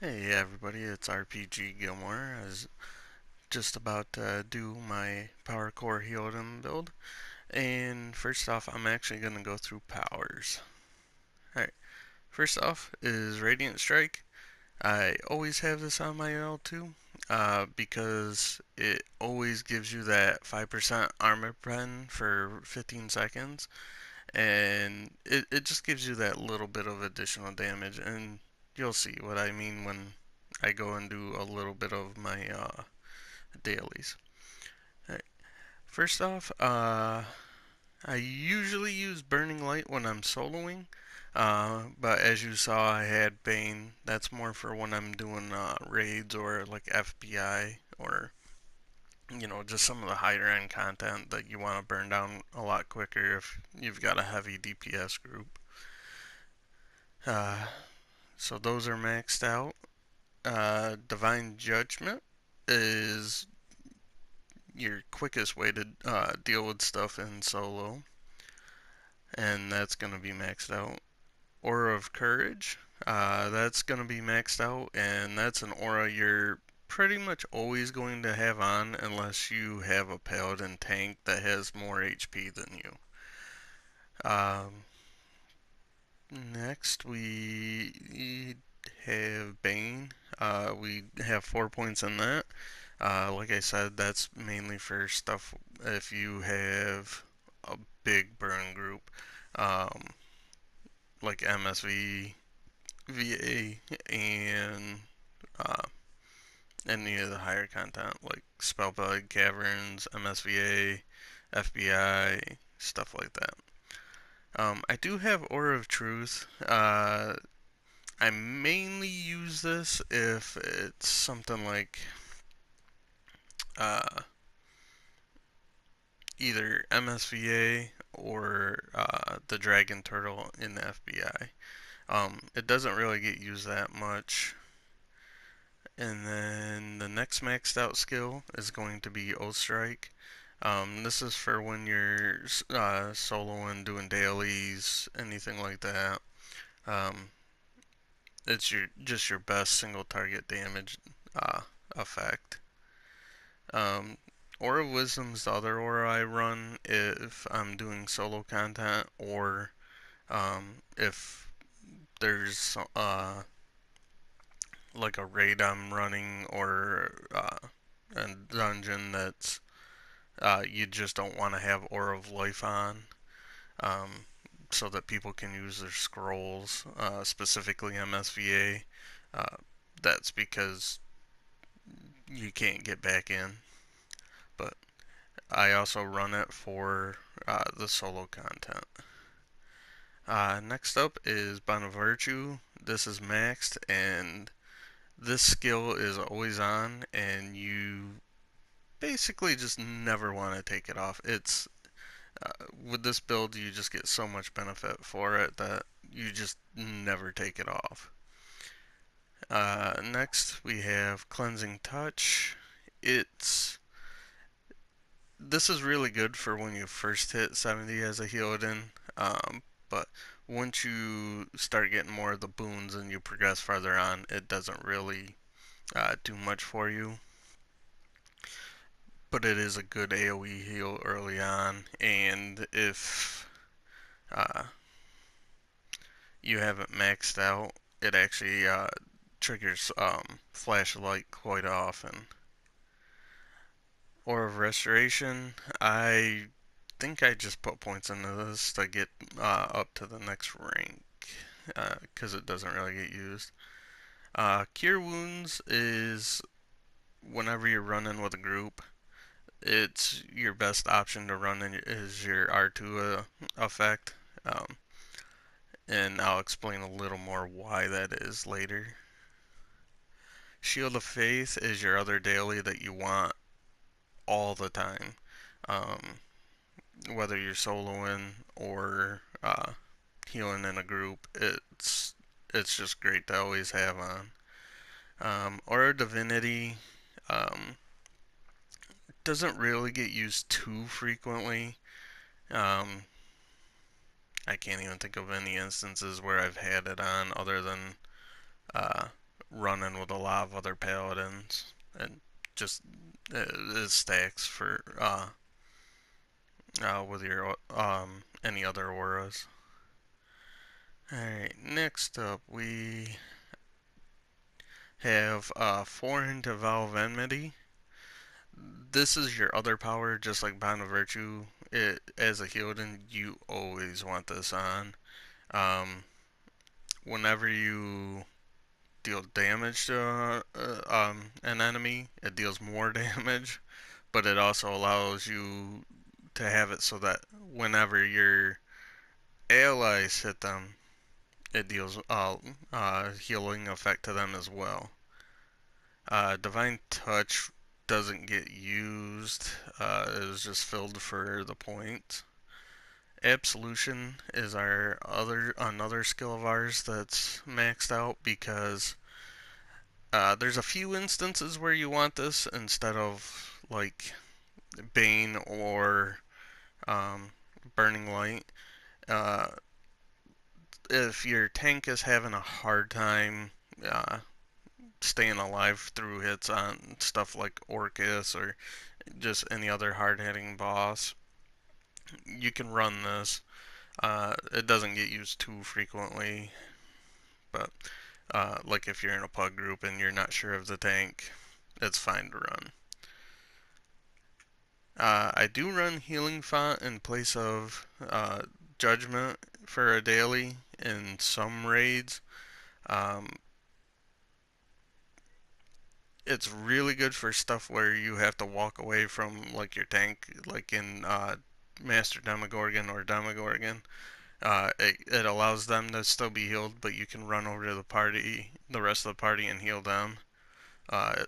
Hey everybody, it's RPG Gilmore. I was just about to do my Power Core Healadin build. And first off, I'm actually going to go through powers. Alright, first off is Radiant Strike. I always have this on my L2 because it always gives you that 5% armor pen for 15 seconds. And it just gives you that little bit of additional damage. And you'll see what I mean when I go and do a little bit of my dailies. Alright. First off, I usually use Burning Light when I'm soloing, but as you saw, I had Bane. That's more for when I'm doing raids or like FBI or just some of the higher end content that you want to burn down a lot quicker if you've got a heavy DPS group. Uh, so those are maxed out. Divine Judgment is your quickest way to deal with stuff in solo, and that's going to be maxed out. Aura of Courage, that's going to be maxed out, and that's an aura you're pretty much always going to have on unless you have a paladin tank that has more HP than you. Um, Next, we have Bane. We have 4 points in that. Like I said, that's mainly for stuff if you have a big burn group, um, like MSV, VA, and uh, any of the higher content like Spellbug, Caverns, MSVA, FBI, stuff like that. I do have Aura of Truth. I mainly use this if it's something like uh, either MSVA or the Dragon Turtle in the FBI. It doesn't really get used that much. And then the next maxed out skill is going to be Oath Strike. This is for when you're soloing, doing dailies, anything like that. Um, it's just your best single target damage uh, effect. Um, Aura of Wisdom's the other aura I run if I'm doing solo content or if there's like a raid I'm running or a dungeon that's you just don't want to have Aura of Life on, um, so that people can use their scrolls, specifically MSVA. Uh, that's because you can't get back in. But I also run it for the solo content. Next up is Bond of Virtue. This is maxed, and this skill is always on, and you basically just never want to take it off. It's with this build, you just get so much benefit for it that you just never take it off. Next, we have Cleansing Touch. It's This is really good for when you first hit 70 as a Healadin, but once you start getting more of the boons and you progress farther on, it doesn't really do much for you. But it is a good AoE heal early on, and if uh, you haven't maxed out, it actually triggers flashlight quite often. Or of Restoration, I think I just put points into this to get up to the next rank because it doesn't really get used. Cure Wounds is whenever you're running with a group, it's your best option to run in is your R2 effect. Um, and I'll explain a little more why that is later. Shield of Faith is your other daily that you want all the time. Um, Whether you're soloing or healing in a group, it's just great to always have on. Aura Divinity um, doesn't really get used too frequently. Um, I can't even think of any instances where I've had it on other than running with a lot of other paladins and just it stacks for with your any other auras. Alright, next up we have Foreign to Valve Enmity. This is your other power, just like Bond of Virtue. As a Healadin, you always want this on. Um, Whenever you deal damage to an enemy, it deals more damage, but it also allows you to have it so that whenever your allies hit them, it deals healing effect to them as well. Divine Touch doesn't get used. It was just filled for the point. Absolution is our other another skill of ours that's maxed out because there's a few instances where you want this instead of like Bane or um, Burning Light. Uh, if your tank is having a hard time uh, staying alive through hits on stuff like Orcus or just any other hard hitting boss, you can run this. It doesn't get used too frequently, but like if you're in a pug group and you're not sure of the tank, it's fine to run. I do run Healing Font in place of Judgment for a daily in some raids. Um, it's really good for stuff where you have to walk away from like your tank, like in Master Demogorgon or Demogorgon. It allows them to still be healed, but you can run over to the rest of the party, and heal them.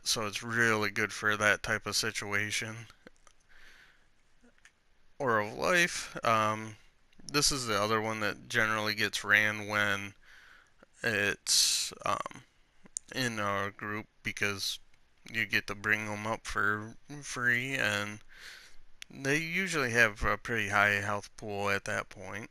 So it's really good for that type of situation. Aura of Life. This is the other one that generally gets ran when it's in a group because you get to bring them up for free, and they usually have a pretty high health pool at that point.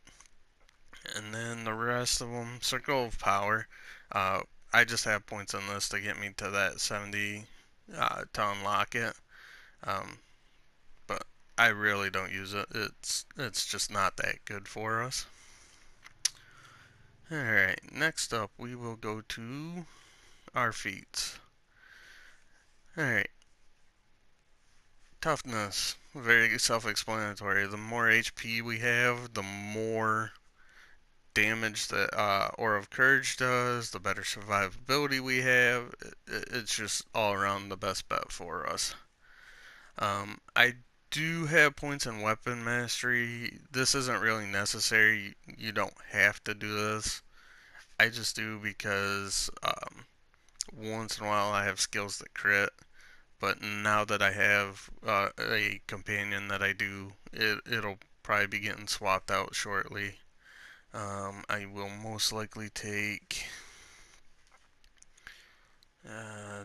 And then the rest of them, Circle of Power. Uh, I just have points on this to get me to that 70 to unlock it. Um, but I really don't use it. It's just not that good for us. Alright, next up we will go to our feats. Alright, toughness. Very self-explanatory. The more HP we have, the more damage that Aura of Courage does, the better survivability we have. It's just all around the best bet for us. I do have points in Weapon Mastery. This isn't really necessary. You don't have to do this. I just do because once in a while I have skills that crit. But now that I have a companion that I do, it'll probably be getting swapped out shortly. I will most likely take. Uh,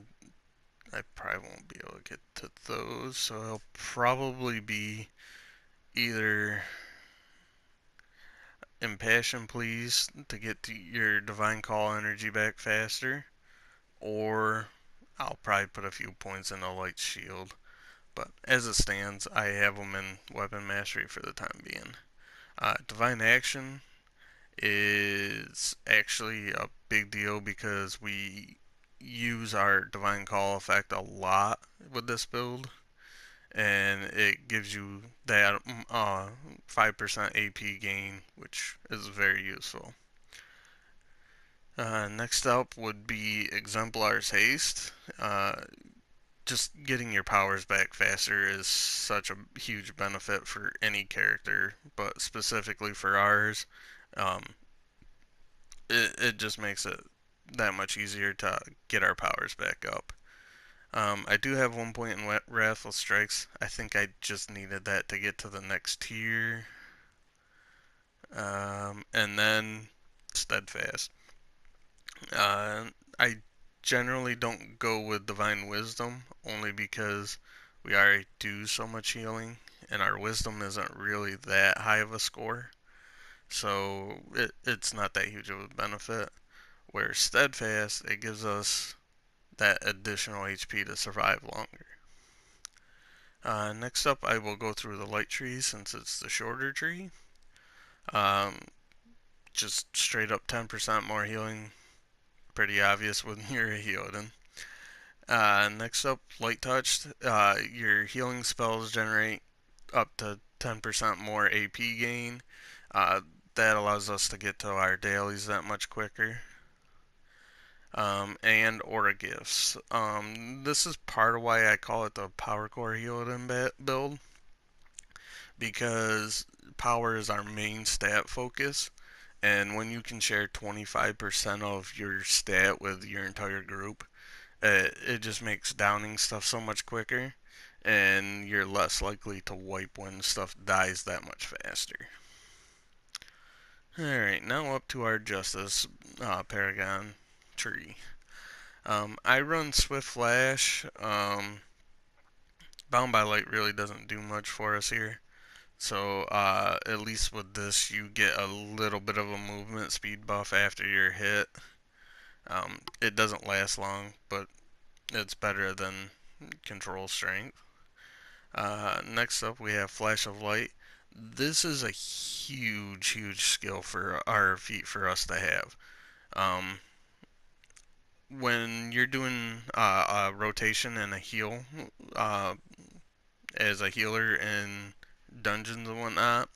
I probably won't be able to get to those, so it'll probably be either Impassion Please to get to your Divine Call energy back faster, or I'll probably put a few points in a Light Shield. But as it stands, I have them in Weapon Mastery for the time being. Divine Action is actually a big deal because we use our Divine Call effect a lot with this build, and it gives you that 5% AP gain, which is very useful. Next up would be Exemplar's Haste. Just getting your powers back faster is such a huge benefit for any character, but specifically for ours. Um, it just makes it that much easier to get our powers back up. I do have 1 point in Wrathful Strikes. I think I just needed that to get to the next tier. And then Steadfast. I generally don't go with Divine Wisdom only because we already do so much healing, and our Wisdom isn't really that high of a score. So it's not that huge of a benefit. Where steadfast, it gives us that additional HP to survive longer. Next up, I will go through the light tree since it's the shorter tree. Um, just straight up 10% more healing. Pretty obvious when you're a Healadin. Next up, light touch. Your healing spells generate up to 10% more AP gain. Uh, that allows us to get to our dailies that much quicker. And aura gifts. This is part of why I call it the power core Healadin build, because power is our main stat focus, and when you can share 25% of your stat with your entire group, it just makes downing stuff so much quicker, and you're less likely to wipe when stuff dies that much faster. Alright, now up to our Justice Paragon tree. I run Swift Flash. Bound by Light really doesn't do much for us here. So, at least with this, you get a little bit of a movement speed buff after your hit. It doesn't last long, but it's better than Control Strength. Next up, we have Flash of Light. This is a huge skill for our feat for us to have. When you're doing a rotation and a heal uh, as a healer in dungeons and whatnot,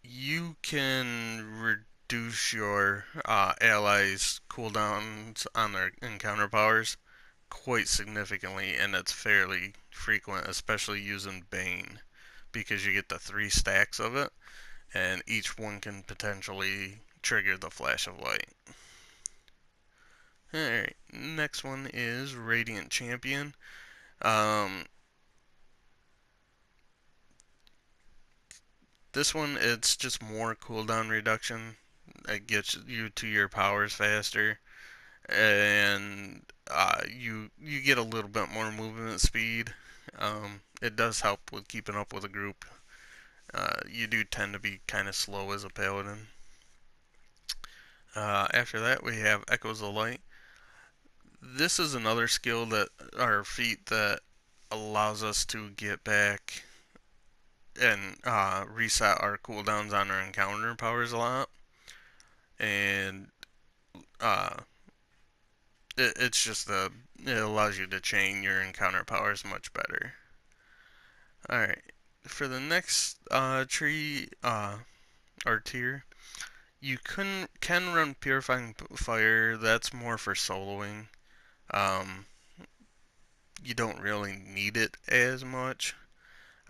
you can reduce your allies' cooldowns on their encounter powers quite significantly, and it's fairly frequent, especially using Bane, because you get the 3 stacks of it, and each one can potentially trigger the Flash of Light. Alright, next one is Radiant Champion. This one, it's just more cooldown reduction. It gets you to your powers faster, and you get a little bit more movement speed. It does help with keeping up with a group. You do tend to be kind of slow as a paladin. After that, we have Echoes of Light. This is another skill that our feat that allows us to get back and reset our cooldowns on our encounter powers a lot, and uh, it's just it allows you to chain your encounter powers much better. All right, for the next tree or tier, you can run Purifying Fire. That's more for soloing. Um, you don't really need it as much.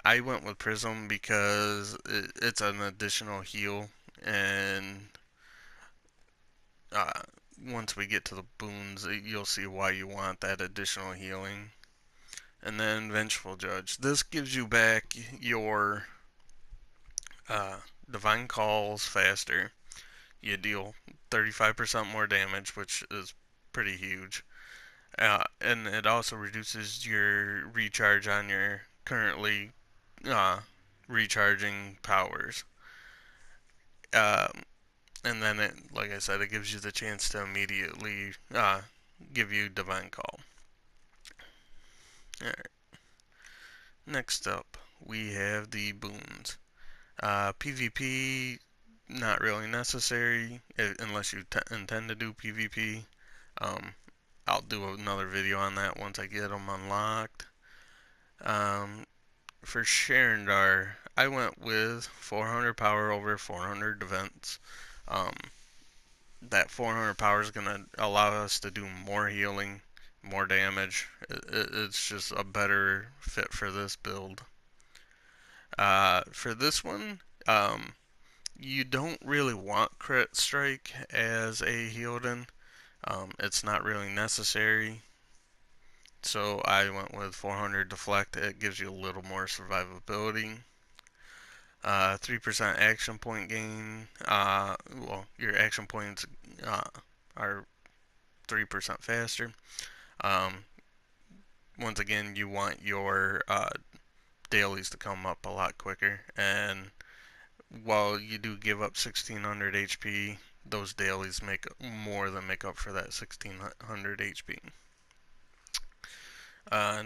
I went with Prism because it's an additional heal, and uh, once we get to the boons, you'll see why you want that additional healing. And then Vengeful Judge. This gives you back your uh, Divine Calls faster. You deal 35% more damage, which is pretty huge. And it also reduces your recharge on your currently uh, recharging powers. Um, and then, like I said, it gives you the chance to immediately give you Divine Call. Alright. Next up, we have the Boons. PvP, not really necessary unless you intend to do PvP. Um, I'll do another video on that once I get them unlocked. For Sharendar, I went with 400 power over 400 defense. Um, that 400 power is going to allow us to do more healing, more damage. It's just a better fit for this build. For this one, you don't really want crit strike as a Healadin. It's not really necessary. So I went with 400 deflect. It gives you a little more survivability. 3% action point gain. Well, your action points are 3% faster. Um, Once again, you want your dailies to come up a lot quicker. And while you do give up 1600 HP, those dailies make more than make up for that 1600 HP.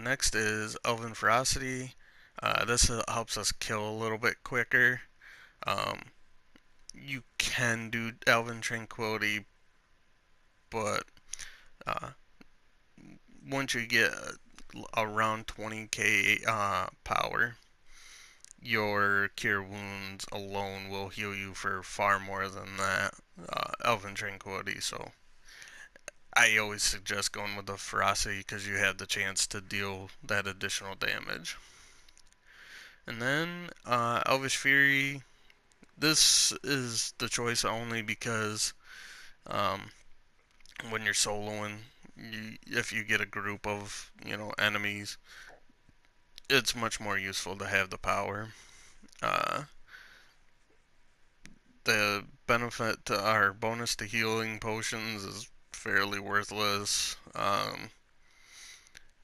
Next is Elven Ferocity. This helps us kill a little bit quicker. Um, you can do Elven Tranquility, but uh, once you get around 20k power, your Cure Wounds alone will heal you for far more than that Elven Tranquility. So I always suggest going with the Ferocity because you have the chance to deal that additional damage. And then Elvish Fury. This is the choice only because um, when you're soloing, if you get a group of enemies, it's much more useful to have the power. Uh, the benefit to our bonus to healing potions is fairly worthless.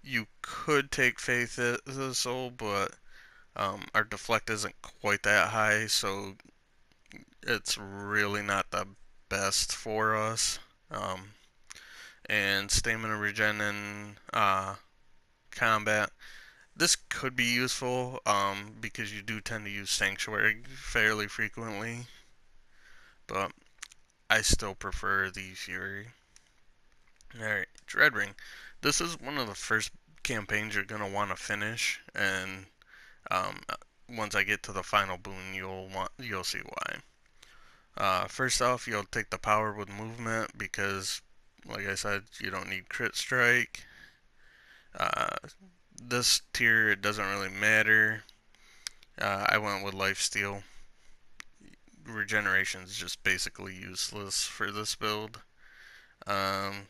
You could take Faith as a soul, but our deflect isn't quite that high, so it's really not the best for us. Um, and stamina regen in combat. This could be useful because you do tend to use Sanctuary fairly frequently, but I still prefer the Fury. Alright, Dread Ring. This is one of the first campaigns you're going to want to finish, and um, once I get to the final boon, you'll see why. First off, you'll take the power with movement because, like I said, you don't need crit strike. Uh, this tier, it doesn't really matter. I went with lifesteal. Regeneration is just basically useless for this build. Um,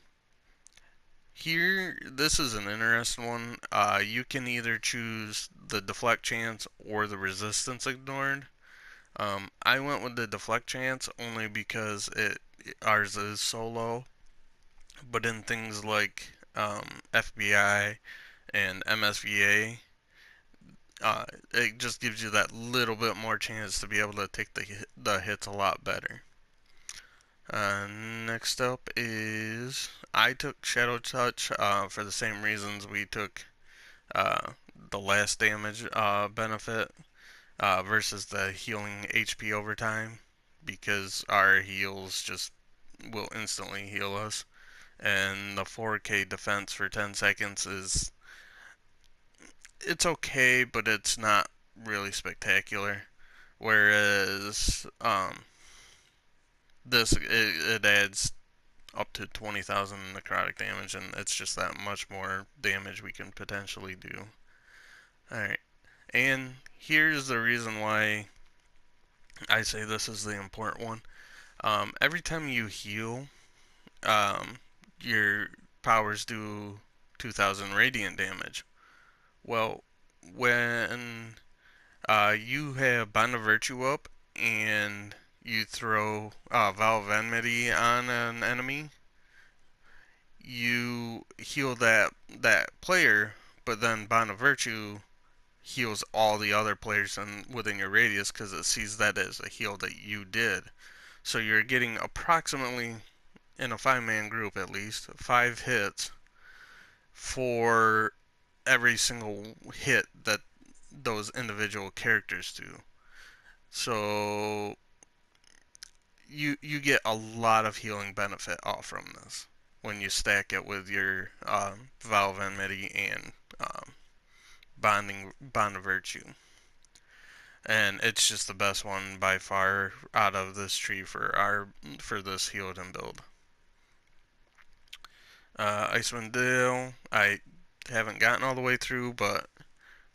Here, this is an interesting one. You can either choose the deflect chance or the resistance ignored. I went with the deflect chance only because ours is solo, but in things like FBI and MSVA, it just gives you that little bit more chance to be able to take the hits a lot better. Next up is I took Shadow Touch for the same reasons we took the last damage benefit versus the healing HP over time, because our heals just will instantly heal us, and the 4k defense for 10 seconds it's okay, but it's not really spectacular. Whereas it adds up to 20,000 necrotic damage, and it's just that much more damage we can potentially do. Alright, and here's the reason why I say this is the important one. Every time you heal, um, your powers do 2,000 radiant damage. Well, when you have Bond of Virtue up and you throw Vow of Enmity on an enemy, you heal that player, but then Bond of Virtue heals all the other players within your radius because it sees that as a heal that you did. So you're getting approximately, in a 5-man group at least, 5 hits for every single hit that those individual characters do. So you get a lot of healing benefit off from this when you stack it with your Vow of Enmity and Bond of Virtue. And it's just the best one by far out of this tree for this Healadin build. Icewind Dale, I haven't gotten all the way through, but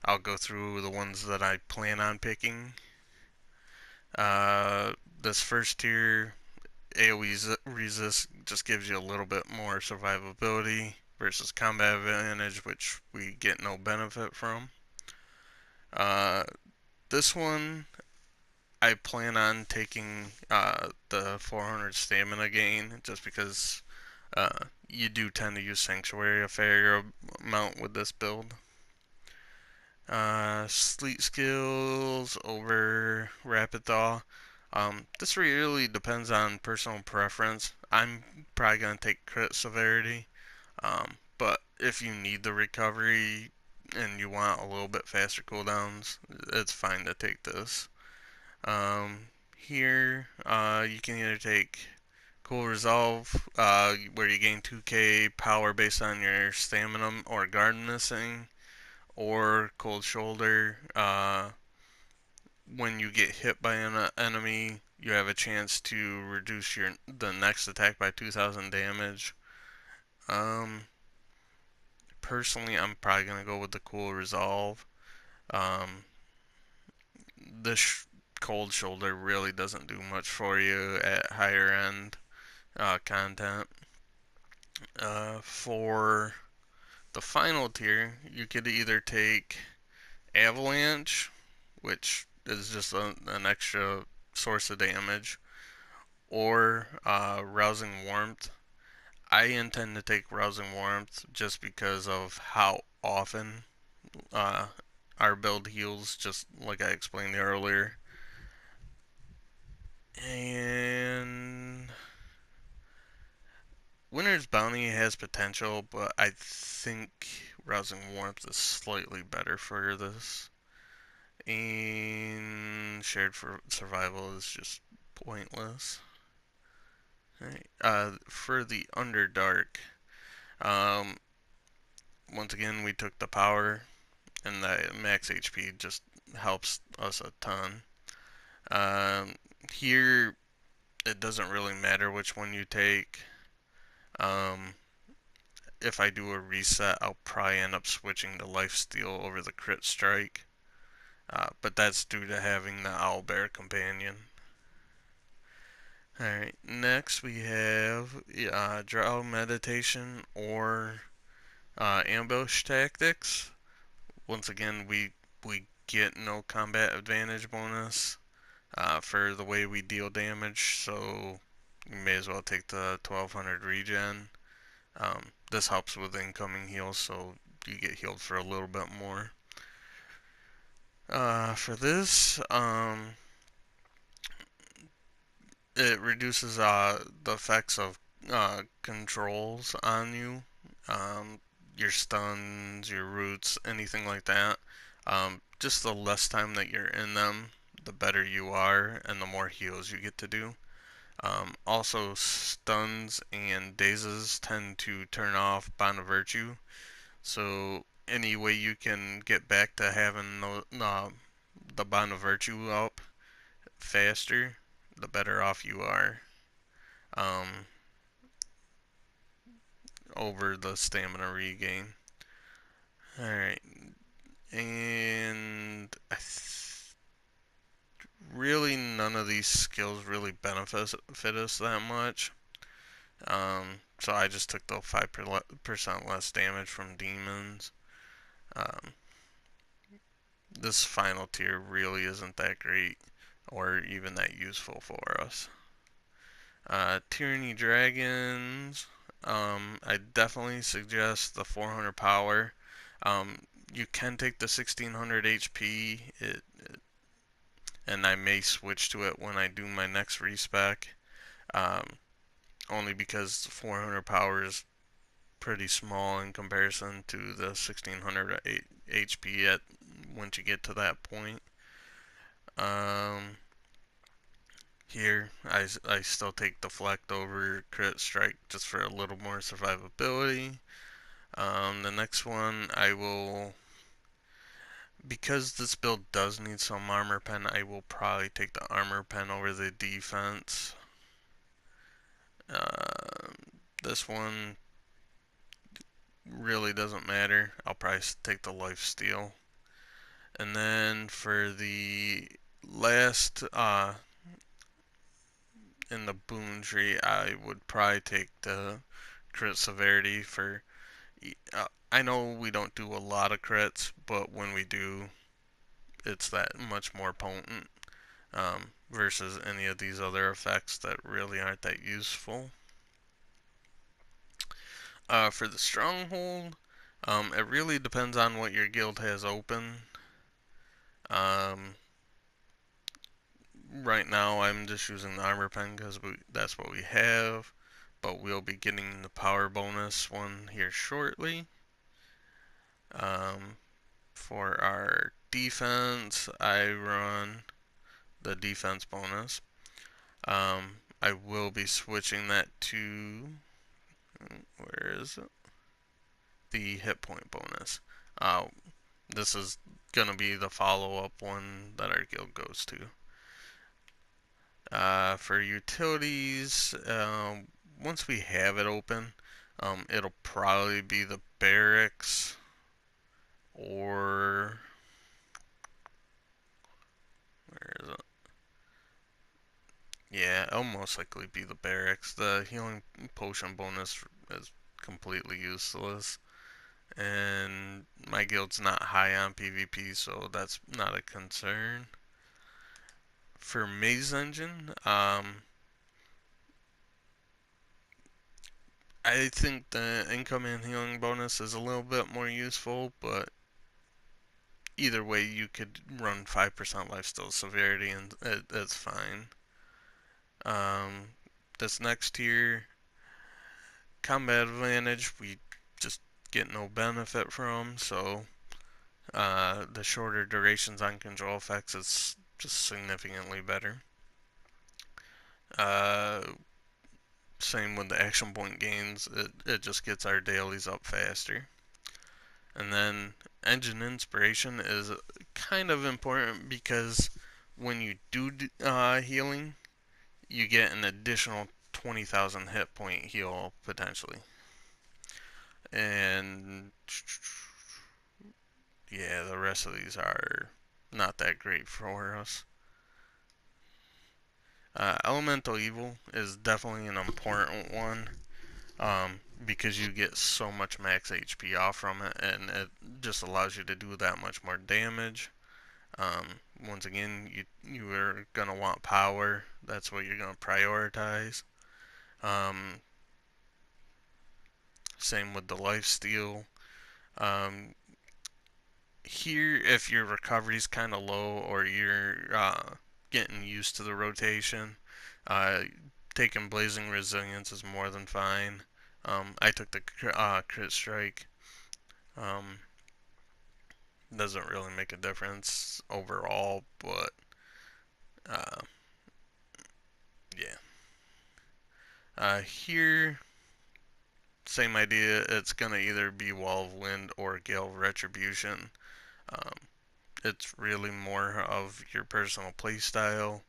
I'll go through the ones that I plan on picking. This first tier, AoE resist just gives you a little bit more survivability versus combat advantage, which we get no benefit from. Uh, this one, I plan on taking the 400 stamina gain just because you do tend to use Sanctuary a fair amount with this build. Sleet skills over Rapid Thaw. This really depends on personal preference. I'm probably gonna take crit severity, but if you need the recovery and you want a little bit faster cooldowns, it's fine to take this. Here, you can either take Cool Resolve, where you gain 2k power based on your stamina or guard missing, or Cold Shoulder. When you get hit by an enemy, you have a chance to reduce the next attack by 2,000 damage. Um, Personally, I'm probably gonna go with the Cool Resolve. Um, this Cold Shoulder really doesn't do much for you at higher end content. For the final tier, you could either take Avalanche, which is just an extra source of damage, or Rousing Warmth. I intend to take Rousing Warmth just because of how often uh, our build heals, just like I explained earlier. And Winter's Bounty has potential, but I think Rousing Warmth is slightly better for this. And Shared for Survival is just pointless. Right. For the Underdark, um, once again we took the power, and the max HP just helps us a ton. Um, Here it doesn't really matter which one you take. Um, if I do a reset, I'll probably end up switching to Lifesteal over the Crit Strike, but that's due to having the Owlbear companion. Alright, next we have Drow Meditation or Ambush Tactics. Once again, we get no combat advantage bonus for the way we deal damage, so you may as well take the 1200 regen. This helps with incoming heals, so you get healed for a little bit more. For this, it reduces the effects of controls on you, um, your stuns, your roots, anything like that. Just the less time that you're in them, the better you are, and the more heals you get to do. Also, stuns and dazes tend to turn off Bond of Virtue, so any way you can get back to having the Bond of Virtue up faster, the better off you are. Um, over the stamina regain. Alright, and really none of these skills really benefit us that much. So I just took the 5% less damage from demons. Um, this final tier really isn't that great or even that useful for us. Tyranny Dragons. I definitely suggest the 400 power. You can take the 1600 HP, and I may switch to it when I do my next respec. Um, Only because 400 power is pretty small in comparison to the 1600 HP at once you get to that point. Um, Here, I still take Deflect over Crit Strike just for a little more survivability. The next one, because this build does need some armor pen, I will probably take the armor pen over the defense. Uh, this one really doesn't matter. I'll probably take the life steal. And then for the last in the boon tree, I would probably take the crit severity for. I know we don't do a lot of crits, but when we do, it's that much more potent versus any of these other effects that really aren't that useful. For the stronghold, it really depends on what your guild has open. Um, right now I'm just using the armor pen because that's what we have, but we'll be getting the power bonus one here shortly. Um, for our defense, I run the defense bonus. I will be switching that to, where is it? The hit point bonus. Uh, this is gonna be the follow-up one that our guild goes to. For utilities, once we have it open, it'll probably be the barracks or where is it? Yeah, it'll most likely be the barracks. The healing potion bonus is completely useless, and my guild's not high on PvP, so that's not a concern. For Maze Engine, I think the income and healing bonus is a little bit more useful, but either way, you could run 5% lifesteal severity and it's fine. Um, this next tier, combat advantage, we just get no benefit from, so the shorter durations on control effects is just significantly better. Uh, Same with the action point gains, it just gets our dailies up faster. And then engine inspiration is kind of important because when you do healing, you get an additional 20,000 hit point heal potentially. And yeah, the rest of these are not that great for us. Elemental Evil is definitely an important one because you get so much max HP off from it, and it just allows you to do that much more damage. Once again, you are gonna want power. That's what you're gonna prioritize. Um, Same with the lifesteal. Um, Here, if your recovery's kind of low or you're getting used to the rotation, uh, taking Blazing Resilience is more than fine. I took the crit strike. Um, doesn't really make a difference overall, but uh, yeah. Here, same idea. It's gonna either be Wall of Wind or Gale of Retribution. Um, it's really more of your personal playstyle.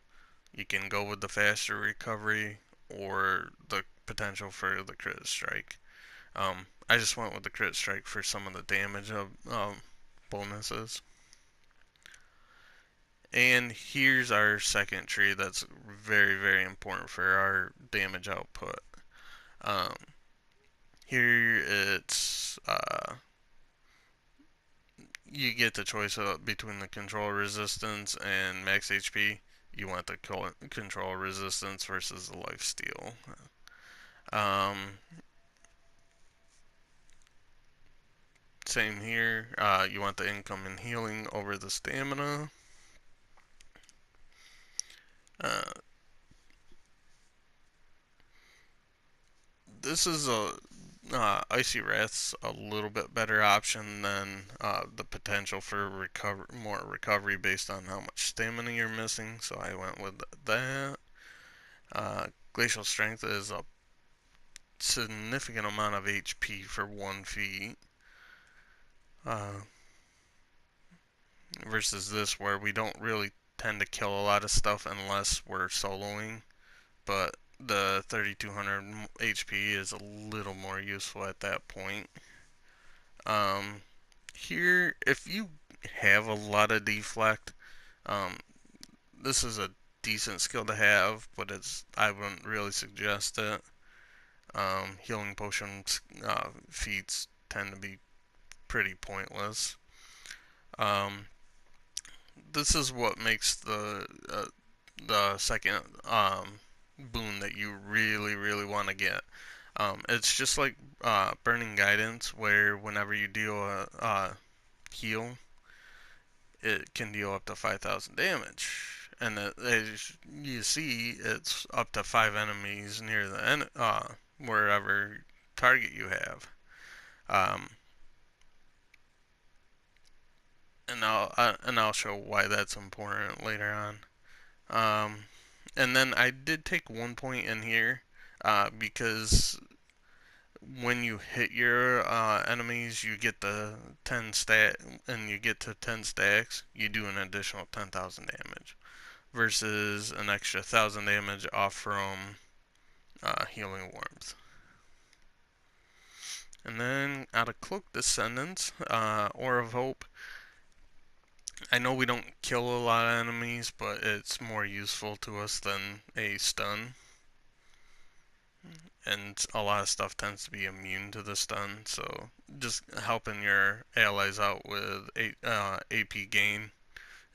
You can go with the faster recovery or the potential for the crit strike. I just went with the crit strike for some of the damage of bonuses. And here's our second tree that's very, very important for our damage output. Um, Here it's you get the choice between the control resistance and max HP. You want the control resistance versus the life steal. Um, Same here. You want the income and healing over the stamina. Uh, this is a Icy Wrath's a little bit better option than the potential for more recovery based on how much stamina you're missing. So I went with that. Glacial Strength is a significant amount of HP for one feat. Versus this where we don't really tend to kill a lot of stuff unless we're soloing, but the 3200 HP is a little more useful at that point. Um, Here, if you have a lot of deflect, um, this is a decent skill to have, but I wouldn't really suggest it. Healing potions feats tend to be pretty pointless. Um, this is what makes the second boon that you really really want to get. It's just like Burning Guidance, where whenever you deal a heal, it can deal up to 5,000 damage. And as you see, it's up to 5 enemies near the wherever target you have. Um, and I'll show why that's important later on. Um, and then I did take 1 point in here because when you hit your enemies, you get the 10 stat, and you get to 10 stacks, you do an additional 10,000 damage versus an extra 1,000 damage off from healing warmth. And then out of Cloak Descendants, Aura of Hope. I know we don't kill a lot of enemies, but it's more useful to us than a stun. And a lot of stuff tends to be immune to the stun, so just helping your allies out with AP gain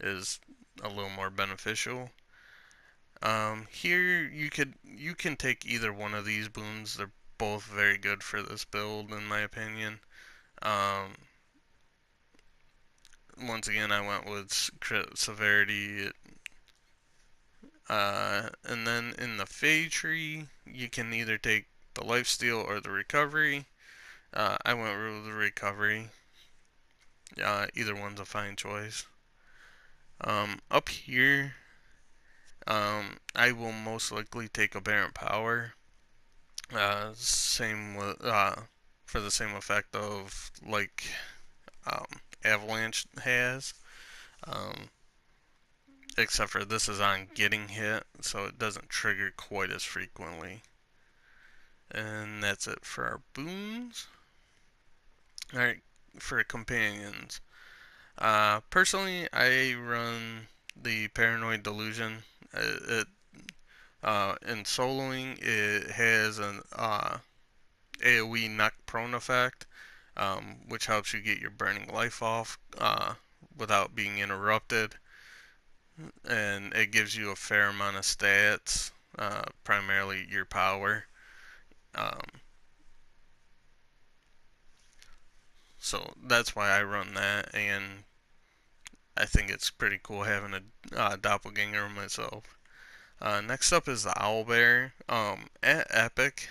is a little more beneficial. Here you can take either one of these boons. They're both very good for this build, in my opinion. Um, Once again, I went with crit severity. And then in the Fey tree, you can either take the lifesteal or the recovery. I went with the recovery. Either one's a fine choice. Up here, I will most likely take Aberrant Power. Same with for the same effect of like um, Avalanche has. Um, Except for this is on getting hit, so it doesn't trigger quite as frequently. And that's it for our boons. Alright, for companions. Personally, I run the Paranoid Delusion. In soloing, it has an AoE knock prone effect, which helps you get your burning life off without being interrupted. And it gives you a fair amount of stats, primarily your power. Um, so that's why I run that, and I think it's pretty cool having a doppelganger myself. Next up is the Owlbear. At Epic,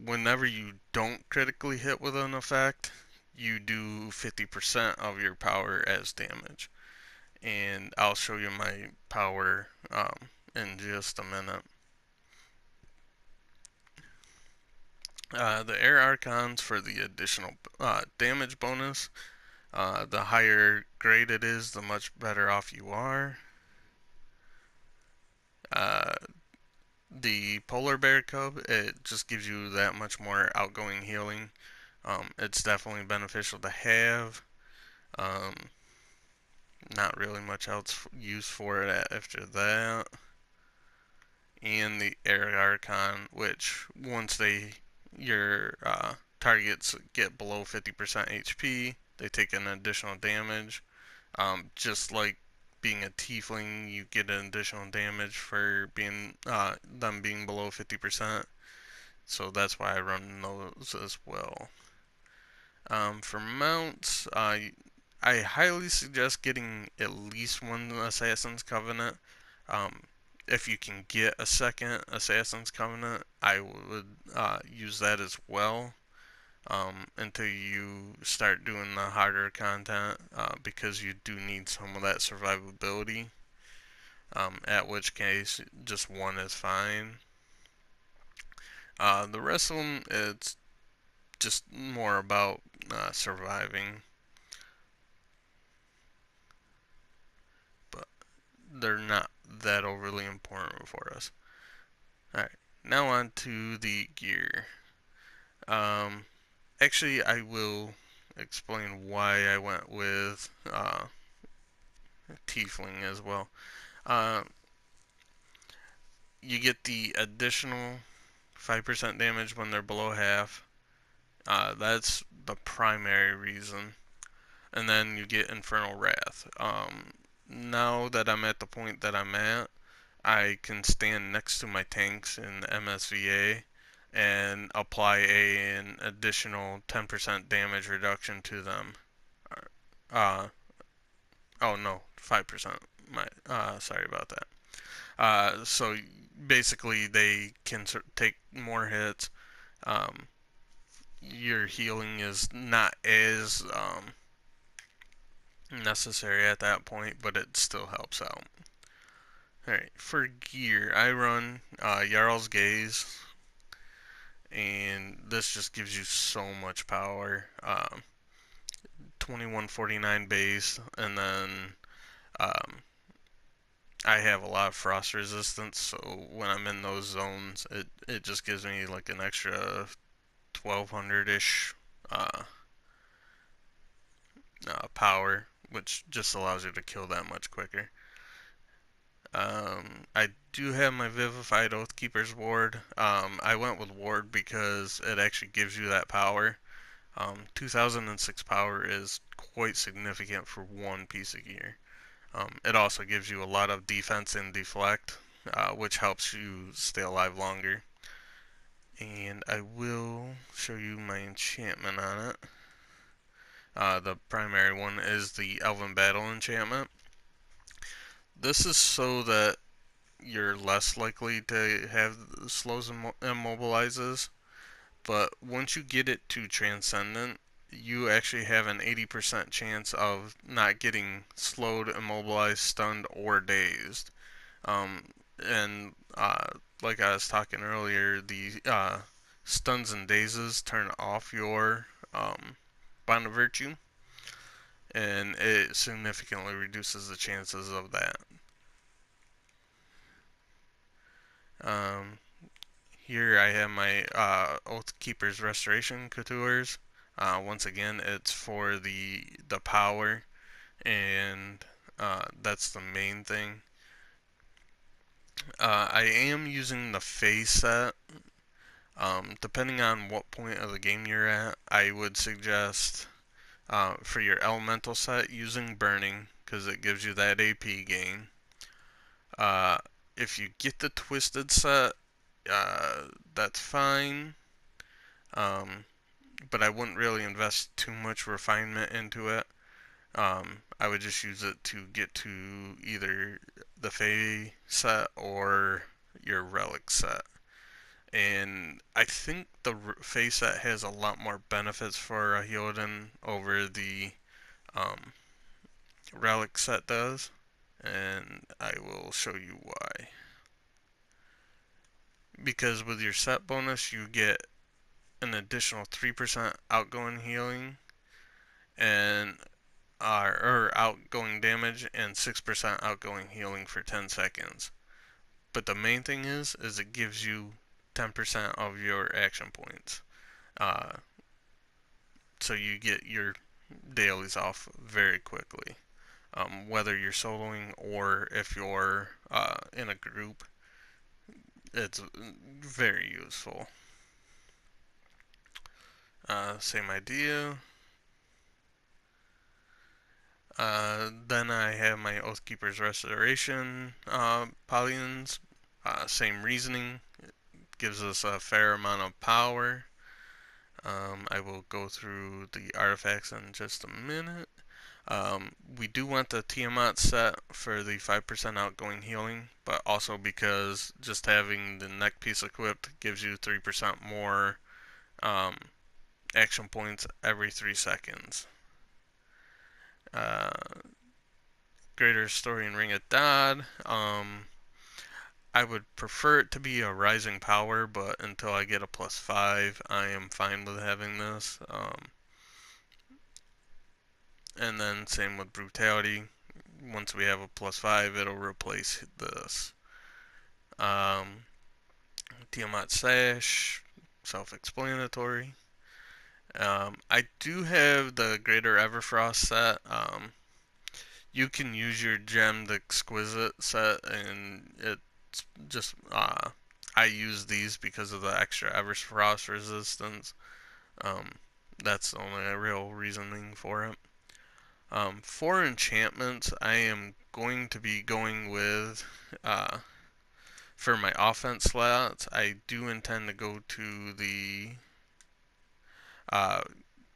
whenever you don't critically hit with an effect, you do 50% of your power as damage. And I'll show you my power in just a minute. The Air Archons for the additional damage bonus. The higher grade it is, the much better off you are. Uh, the Polar Bear Cub, it just gives you that much more outgoing healing. It's definitely beneficial to have. Um, Not really much else use for it after that. And the Air Archon, which once your targets get below 50% HP, they take an additional damage. Just like being a tiefling, you get an additional damage for being them being below 50%. So that's why I run those as well. For mounts, I highly suggest getting at least one Assassin's Covenant. Um, if you can get a second Assassin's Covenant, I would use that as well until you start doing the harder content because you do need some of that survivability. At which case, just one is fine. The rest of them, it's just more about surviving, but they're not that overly important for us. Alright, now on to the gear. Um, Actually, I will explain why I went with Tiefling as well. Uh, you get the additional 5% damage when they're below half. That's the primary reason. And then you get Infernal Wrath. Now that I'm at the point that I'm at, I can stand next to my tanks in MSVA and apply an additional 10% damage reduction to them. Uh, Oh no, 5%. My sorry about that. So basically, they can take more hits. Um, your healing is not as necessary at that point, but it still helps out. Alright, for gear, I run Jarl's Gaze, and this just gives you so much power. 2149 base, and then um, I have a lot of frost resistance, so when I'm in those zones, it just gives me like an extra 1200 ish power, which just allows you to kill that much quicker. I do have my Vivified Oathkeeper's Ward. I went with Ward because it actually gives you that power. 2006 power is quite significant for one piece of gear. It also gives you a lot of defense and deflect, which helps you stay alive longer. And I will show you my enchantment on it. The primary one is the Elven Battle enchantment. This is so that you're less likely to have slows and immobilizes, but once you get it to Transcendent, you actually have an 80% chance of not getting slowed, immobilized, stunned, or dazed. And like I was talking earlier, the stuns and dazes turn off your Bond of Virtue, and it significantly reduces the chances of that. Um, Here I have my Oathkeeper's Restoration Coutures. Once again, it's for the power, and that's the main thing. I am using the phase set. Depending on what point of the game you're at, I would suggest for your elemental set using burning because it gives you that AP gain. Uh, if you get the twisted set, that's fine. Um, but I wouldn't really invest too much refinement into it. I would just use it to get to either the Fey set or your Relic set. And I think the Fey set has a lot more benefits for a Healadin over the um, Relic set does. And I will show you why. Because with your set bonus, you get an additional 3% outgoing healing and or outgoing damage and 6% outgoing healing for 10 seconds. But the main thing is it gives you 10% of your action points. Uh, so you get your dailies off very quickly. Whether you're soloing or if you're in a group, it's very useful. Same idea. Then I have my Oathkeeper's Restoration polygons. Same reasoning. It gives us a fair amount of power. I will go through the artifacts in just a minute. We do want the Tiamat set for the 5% outgoing healing, but also because just having the neck piece equipped gives you 3% more um, action points every 3 seconds. Uh, Greater Story and Ring of Dod. I would prefer it to be a rising power, but until I get a +5, I am fine with having this. And then same with Brutality. Once we have a +5, it'll replace this. Um, Tiamat Sash, self-explanatory. I do have the Greater Everfrost set. You can use your Gem the Exquisite set, and it's just I use these because of the extra Everfrost resistance. Um, that's the only real reasoning for it. For enchantments, I am going to be going with for my offense slots. I do intend to go to the uh,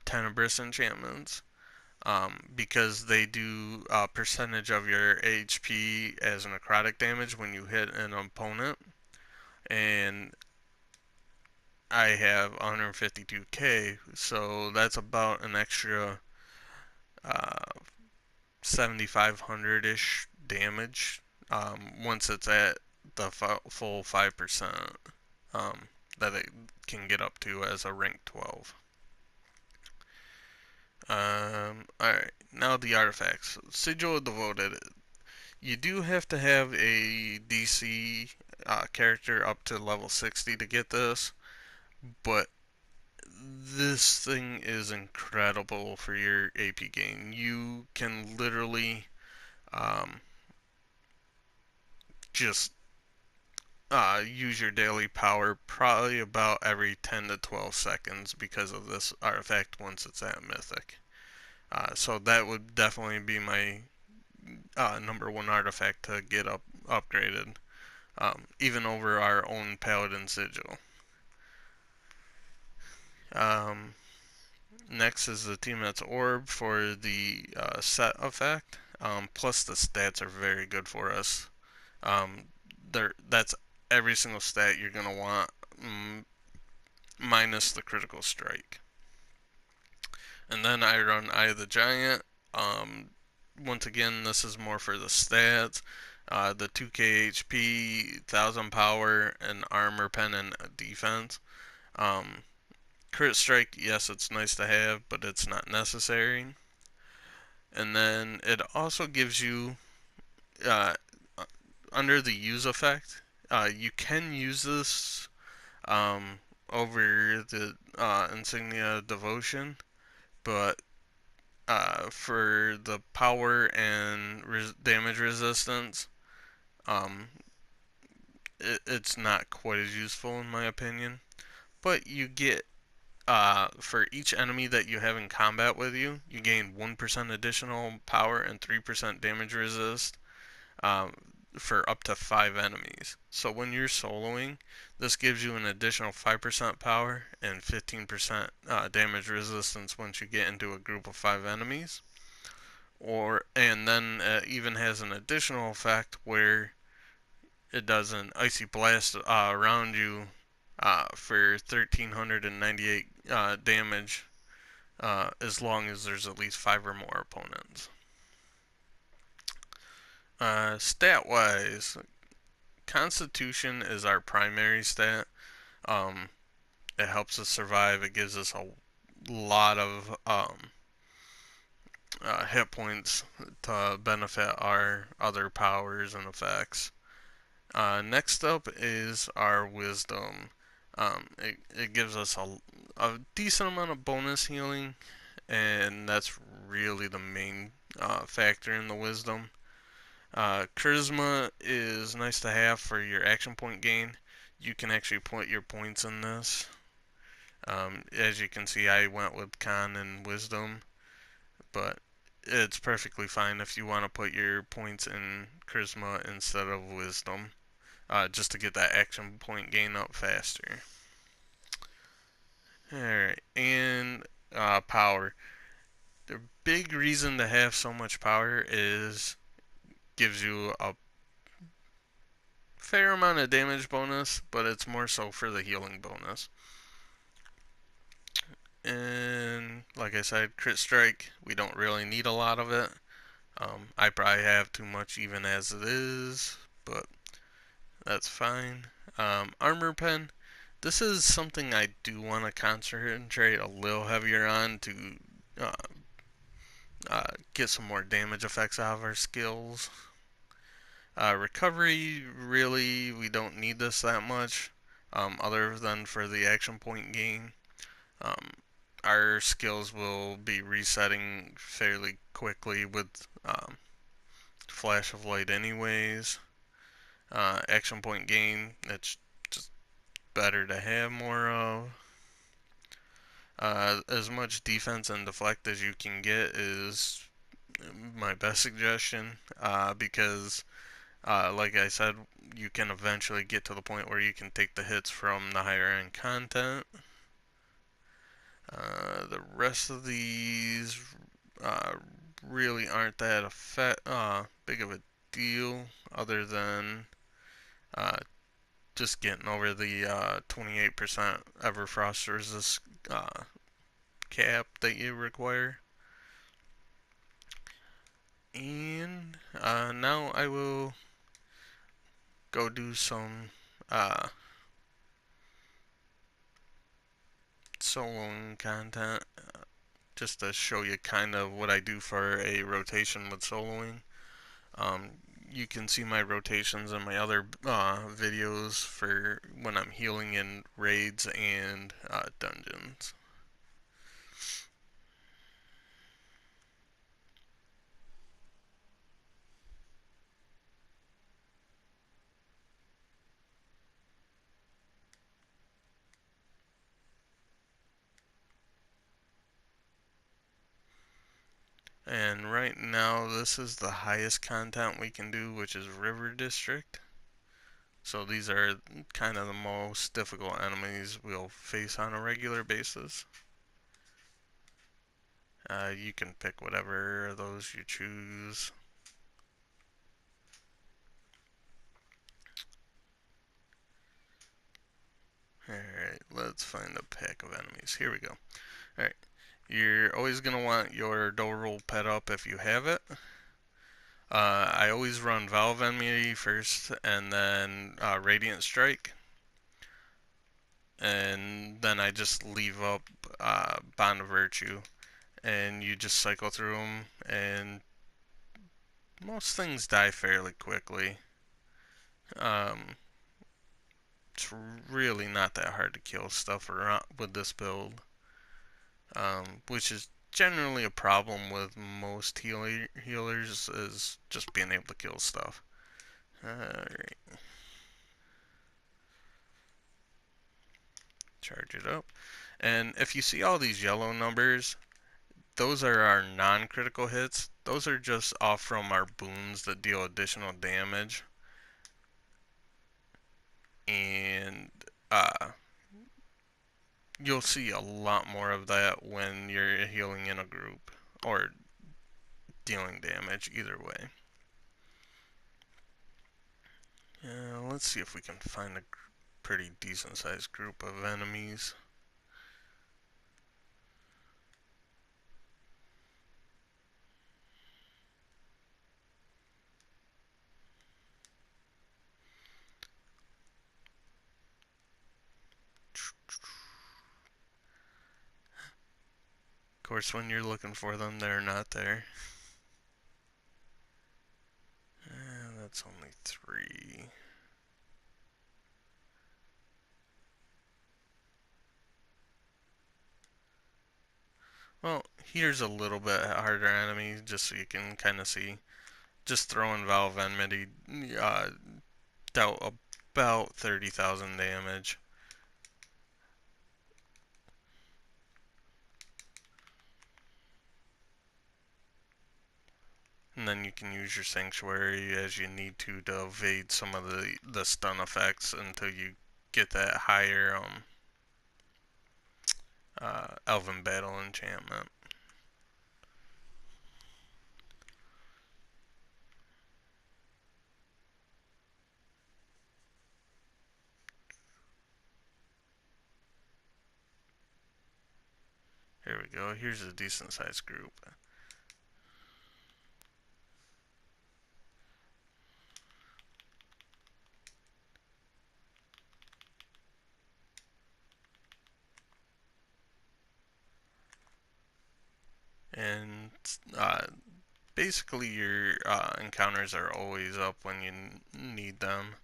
Tenebrous enchantments. because they do a percentage of your HP as necrotic damage when you hit an opponent, and I have 152k, so that's about an extra 7,500-ish damage once it's at the full 5% that it can get up to as a rank 12. Alright, now the artifacts. Sigil of Devoted. You do have to have a DC character up to level 60 to get this, but this thing is incredible for your AP gain. You can literally um, just use your daily power probably about every 10 to 12 seconds because of this artifact once it's at Mythic. So that would definitely be my number one artifact to get upgraded, even over our own Paladin Sigil. Um, Next is the Tiamat's Orb for the set effect. Plus the stats are very good for us. Um, that's every single stat you're gonna want, minus the critical strike. And then I run Eye of the Giant. Um, Once again, this is more for the stats. The 2k HP, 1000 power, and armor pen and defense. Um, Crit strike, yes, it's nice to have, but it's not necessary. And then it also gives you, uh, under the use effect, you can use this um, over the insignia devotion, but for the power and damage resistance, um, it's not quite as useful in my opinion. But you get for each enemy that you have in combat with you, you gain 1% additional power and 3% damage resist um, for up to 5 enemies. So when you're soloing, this gives you an additional 5% power and 15% damage resistance once you get into a group of 5 enemies. And then even has an additional effect where it does an icy blast around you for 1398 damage as long as there's at least 5 or more opponents. Stat wise, Constitution is our primary stat. Um, it helps us survive. It gives us a lot of hit points to benefit our other powers and effects. Next up is our Wisdom. It gives us a decent amount of bonus healing, and that's really the main factor in the Wisdom. Charisma is nice to have for your action point gain. You can actually put your points in this. As you can see, I went with Con and Wisdom, but it's perfectly fine if you want to put your points in Charisma instead of Wisdom, just to get that action point gain up faster. Alright, and power. The big reason to have so much power is gives you a fair amount of damage bonus, but it's more so for the healing bonus. And like I said, crit strike, we don't really need a lot of it. I probably have too much even as it is, but that's fine. Armor pen, this is something I do want to concentrate a little heavier on to uh, get some more damage effects out of our skills. Recovery, really, we don't need this that much, other than for the action point gain. Um, our skills will be resetting fairly quickly with Flash of Light anyways. Action point gain, it's just better to have more of. As much defense and deflect as you can get is my best suggestion, because like I said, you can eventually get to the point where you can take the hits from the higher end content. The rest of these, uh, really aren't that big of a deal, other than uh, just getting over the 28% Everfrost resist cap that you require. And now I will go do some uh, soloing content just to show you kind of what I do for a rotation with soloing. Um, you can see my rotations in my other videos for when I'm healing in raids and dungeons. And right now, this is the highest content we can do, which is River District. So these are kind of the most difficult enemies we'll face on a regular basis. You can pick whatever of those you choose. Alright, let's find a pack of enemies. Here we go. Alright, you're always going to want your door roll pet up if you have it. I always run Valve Enemy first, and then Radiant Strike. And then I just leave up Bond of Virtue. And you just cycle through them, and most things die fairly quickly. Um, it's really not that hard to kill stuff around with this build, which is generally a problem with most healers, is just being able to kill stuff. Alright, charge it up. And if you see all these yellow numbers, those are our non-critical hits. Those are just off from our boons that deal additional damage. And you'll see a lot more of that when you're healing in a group or dealing damage, either way. Let's see if we can find a pretty decent sized group of enemies. Of course, when you're looking for them, they're not there. That's only 3. Well, here's a little bit harder enemy, just so you can kind of see. Just throwing Valve Enmity dealt about 30,000 damage. And then you can use your Sanctuary as you need to evade some of the stun effects until you get that higher Elven Battle enchantment. Here we go. Here's a decent sized group. And basically your encounters are always up when you need them.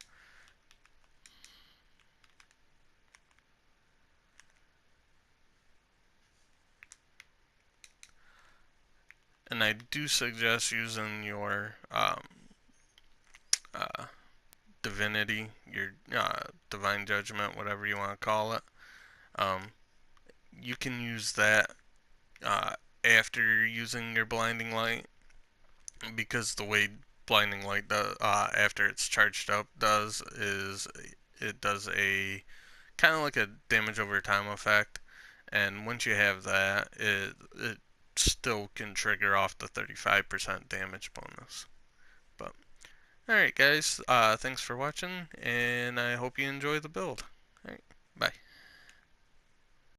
And I do suggest using your uh, divinity, your divine judgment, whatever you want to call it. Um, you can use that uh, after using your blinding light, because the way blinding light does, after it's charged up does, is it does a kind of like a damage over time effect. And once you have that, it still can trigger off the 35% damage bonus. But alright guys, thanks for watching, and I hope you enjoy the build. Alright.